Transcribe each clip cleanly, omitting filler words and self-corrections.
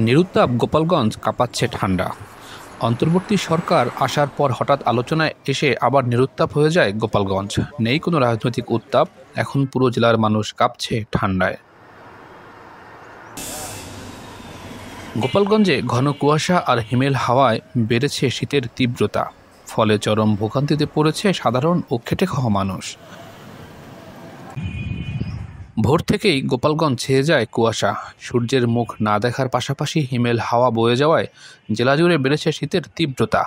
নিরুত্তাপ গোপালগঞ্জ, কাঁপাচ্ছে ঠান্ডা। অন্তর্বর্তী সরকার আসার পর হঠাৎ আলোচনায় এসে আবার নিরুত্তাপ হয়ে যায় গোপালগঞ্জ। নেই কোনো রাজনৈতিক উত্তাপ, এখন পুরো জেলার মানুষ কাঁপছে ঠান্ডায়। গোপালগঞ্জে ঘন কুয়াশা আর হিমেল হাওয়ায় বেড়েছে শীতের তীব্রতা, ফলে চরম ভোগান্তিতে পড়েছে সাধারণ ও খেটে খাওয়া মানুষ। ভোর থেকেই গোপালগঞ্জ ছেয়ে যায় কুয়াশা, সূর্যের মুখ না দেখার পাশাপাশি হিমেল হাওয়া বয়ে যাওয়ায় জেলা জুড়ে বেড়েছে শীতের তীব্রতা।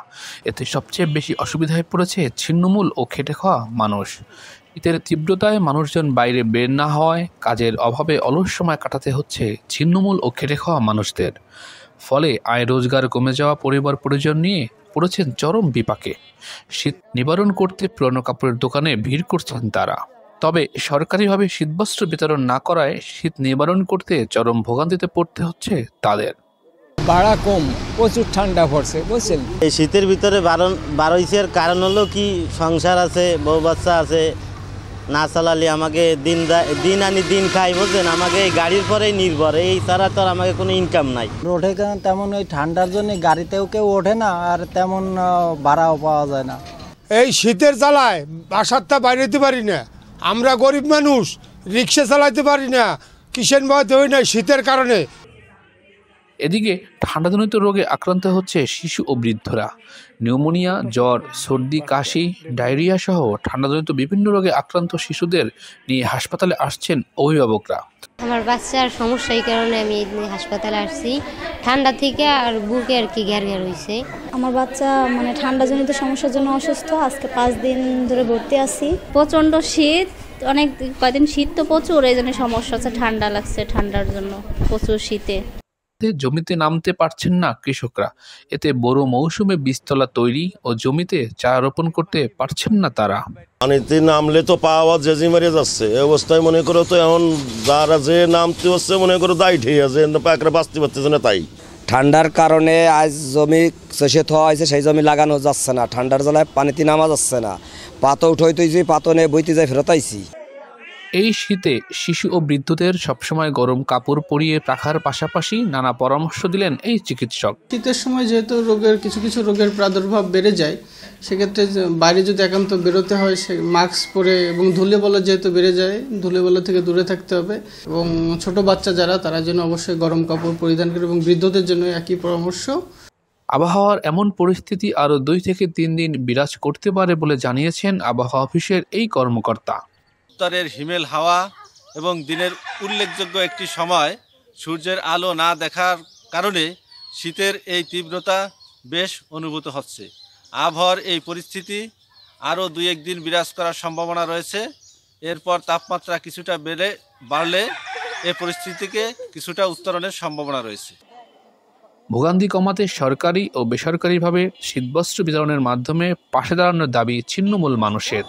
এতে সবচেয়ে বেশি অসুবিধায় পড়েছে ছিন্নমূল ও খেটে খাওয়া মানুষ। শীতের তীব্রতায় মানুষজন বাইরে বের না হওয়ায় কাজের অভাবে অলস সময় কাটাতে হচ্ছে ছিন্নমূল ও খেটে খাওয়া মানুষদের। ফলে আয় রোজগার কমে যাওয়া পরিবার পরিজন নিয়ে পড়েছেন চরম বিপাকে। শীত নিবারণ করতে পুরনো কাপড়ের দোকানে ভিড় করছেন তারা। তবে সরকারিভাবে শীতবস্ত্র বিতরণ না করায় শীত নিবারণ করতে চরম ভোগান্তিতে পড়তে হচ্ছে তাদের। ভাড়া কম, প্রচুর ঠান্ডা পড়ছে বুঝছেন। এই শীতের ভিতরে বারোইছের কারণ হলো কি, সংসার আছে, বউ বাচ্চা আছে, না চালালে আমাকে দিন আনি দিন খাই বুঝছেন। আমাকে এই গাড়ির পরেই নির্ভর, এই ছাড়া তো আর আমাকে কোনো ইনকাম নাই। ওঠে তেমন ওই ঠান্ডার জন্য গাড়িতেও কেউ ওঠে না, আর তেমন ভাড়াও পাওয়া যায় না। এই শীতের জ্বালায় বাসারটা বাইরে যেতে পারি না, আমরা গরিব মানুষ, রিক্সা চালাতে পারি না, কিষেন বয়তে হই না শীতের কারণে। এদিকে ঠান্ডাজনিত রোগে আক্রান্ত হচ্ছে শিশু ও বৃদ্ধরা। নিউমোনিয়া, জ্বর, সর্দি, কাশি, ডায়রিয়া সহ ঠান্ডাজনিত বিভিন্ন রোগে আক্রান্ত শিশুদের নিয়ে হাসপাতালে আসছেন অভিভাবকরা। আমার বাচ্চার সমস্যা, এই কারণে আমি হাসপাতালে আসছি। ঠান্ডা থেকে আর বুকে আর কি ঘ্যার হয়েছে। আমার বাচ্চা ঠান্ডাজনিত সমস্যার জন্য অসুস্থ, আজকে 5 দিন ধরে ভর্তি আছি। প্রচণ্ড শীত, অনেক কয়দিন শীত তো প্রচুর, এই জন্য সমস্যা হচ্ছে, ঠান্ডা লাগছে, ঠান্ডার জন্য প্রচুর শীতে। জমিতে নামতে পারছেন না কৃষকরা। এতে বড় মৌসুমে বীজতলা তৈরি ও জমিতে চারা রোপণ করতে পারছেন না তারা। পানিতে নামলে তো পাওয়া জেজি মেরে যাচ্ছে, এই অবস্থায় মনে করো তো এখন যারা যে নামতে হচ্ছে মনে করো দায় ঠিক আছে, পাকড়ে বাঁচতে পারতেছে না। তাই ঠান্ডার কারণে আজ জমি চষে থোয়া হয়েছে, সেই জমি লাগানো যাচ্ছে না। ঠান্ডার জ্বালায় পানিতে নামা যাচ্ছে না, পাতো উঠইতেছি, পাতো নিয়ে বইতে যাই ফেরত আইছি। এই শীতে শিশু ও বৃদ্ধদের সবসময় গরম কাপড় পরিয়ে রাখার পাশাপাশি নানা পরামর্শ দিলেন এই চিকিৎসক। শীতের সময় যেহেতু কিছু রোগের প্রাদুর্ভাব বেড়ে যায়, সেক্ষেত্রে বাইরে যদি একান্ত বেরোতে হয়, সে মাস্ক পরে এবং ধুলোবালি যেহেতু বেড়ে যায়, ধুলোবালি থেকে দূরে থাকতে হবে। এবং ছোট বাচ্চা যারা, তারা যেন অবশ্যই গরম কাপড় পরিধান করে, এবং বৃদ্ধদের জন্য একই পরামর্শ। আবহাওয়ার এমন পরিস্থিতি আরও 2 থেকে 3 দিন বিরাজ করতে পারে বলে জানিয়েছেন আবহাওয়া অফিসের এই কর্মকর্তা। উত্তরের হিমেল হাওয়া এবং দিনের উল্লেখযোগ্য একটি সময় সূর্যের আলো না দেখার কারণে শীতের এই তীব্রতা বেশ অনুভূত হচ্ছে। আবহাওয়ার এই পরিস্থিতি আরও 2-1 দিন বিরাজ করার সম্ভাবনা রয়েছে। এরপর তাপমাত্রা কিছুটা বাড়লে এই পরিস্থিতিকে কিছুটা উত্তরণের সম্ভাবনা রয়েছে। ভোগান্তি কমাতে সরকারি ও বেসরকারিভাবে শীতবস্ত্র বিতরণের মাধ্যমে পাশে দাঁড়ানোর দাবি ছিন্নমূল মানুষের।